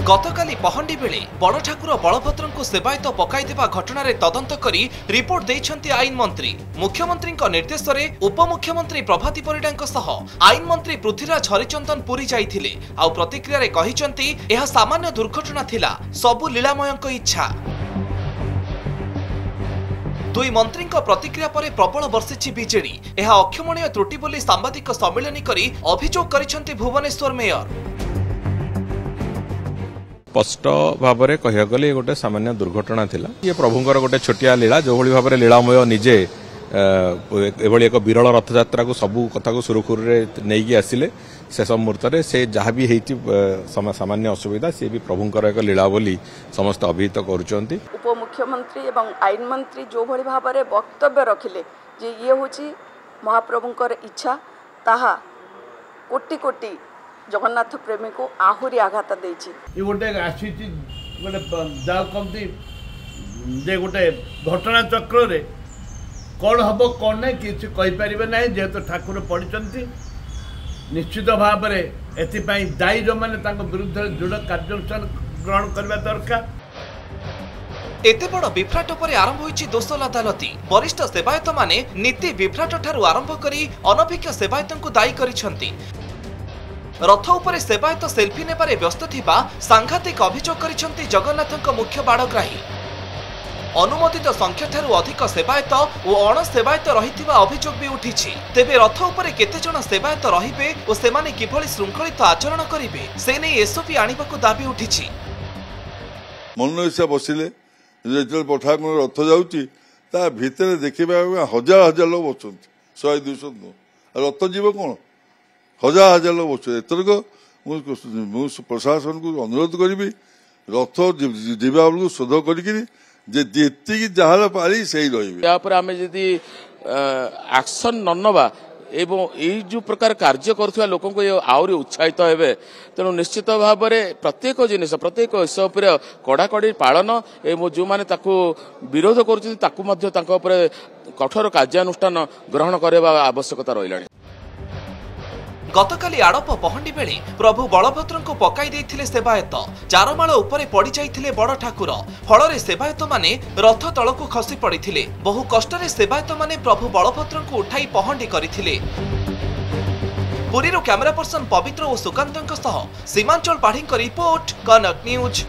गतकाली पहंडी बेले बड़ ठाकुर बलभद्र को सेवायत पकाई घटना तदंत करी रिपोर्ट देइछंती आईन मंत्री। मुख्यमंत्री निर्देश में उपमुख्यमंत्री प्रभाती परिडा सह आईन मंत्री पृथ्वीराज हरिचंदन पुरी जाइथिले। आउ प्रतिक्रिया रे कहिसंती यह सामान्य दुर्घटना थिला, सबु लीलामयंक इच्छा। दुई मंत्री प्रतिक्रिया पर प्रबल वर्षिछि बीजेडी। यह अक्षमणीय त्रुटि बोली सांबादिक सम्मेलन करी अभियोग करिसंती भुवनेश्वर मेयर। स्पष्ट भाव में कह गले गोटे सामान्य दुर्घटना थिला। ये प्रभुंकर गोटे छोटिया लीला जो भाई भाव में लीलामय निजे एभली एक विरल रथयात्रा को सबू कथा को सुरखुर नहीं आसिले शेष मुहूर्त में से जहाँ भी सामान्य असुविधा सी भी प्रभुंकर एक लीला बोली समस्त अभिहित करुचंती। उपमुख्यमंत्री एवं आईन मंत्री जो भली भाव में वक्तव्य रखिले जे ये होची महाप्रभुंकर इच्छा, ताहा कोटि कोटि जगन्नाथ प्रेमी को आहुरी आघात देछि। ये गोटे आसीची गोटे जाओ कमती जे गोटे घटना चक्र रे कौन हम कौन नहीं किसी कहीपर ना जेहेतु ठाकुर पढ़ी निश्चित भाव में एपाई दायी जो मैंने विरुद्ध दृढ़ कार्यानुष्ठान ग्रहण करने दरकार। एते बड़ विभ्राट पर आरंभ होइछि दोषल अदालती। वरिष्ठ सेवायत माने नीति विभ्राट ठारू आरंभ करी अनभिज्ञ सेवायतंकु दायी करिसंती। रथ उपरे सेवायत सेल्फी नेबारे व्यस्त थिबा सांघातिक अभियोग करिसंती जगन्नाथक मुख्य बाड़ग्राही। अनुमोदित संख्या ठारू अधिक सेवायत और अण सेवायत रहिथिबा अभियोग भी उठिछि। तेबे रथ उपरे केते जण सेवायत रहिबे और सेमाने किभଳି शृंखलित आचरण करिवे से नै एसओपी आनिबाकू दाबी उठिछि। मनइसा बसिले जेतल पठाक रथ जाउची ता भितरे देखिबा हजार हजार लोग बसुंती, 100-200 रथ जीव कोन हजार हजार लोग बस। एथरक प्रशासन को अनुरोध करी रथ जीवा बेलू शोध कर जहाँ पारी से रही एक्शन न नवा एवं यही जो प्रकार कार्य करुवा लोक आहरी उत्साहित हे। तेणु निश्चित भाव में प्रत्येक जिनिस प्रत्येक विषय पर कड़ाकड़ी पालन एवं जो मैंने विरोध कर कठोर कार्यानुष्ठान ग्रहण करने आवश्यकता रही। गतकाली आड़प पहंडी बेले प्रभु बलभद्र को पकाई देथिले सेवायत। चारमाळ उपरे पड़ी जाइथिले बड़ ठाकुर। फल सेवायत माने रथ तलकू खसी पड़िथिले। बहु कष्टरे सेवायत माने प्रभु बलभद्र को उठाई पहंडी करिथिले। पुरीरो कैमरा पर्सन पवित्र और सुकांतଙ୍କ सह सीमांचल पाढ़ी रिपोर्ट, कनक न्यूज।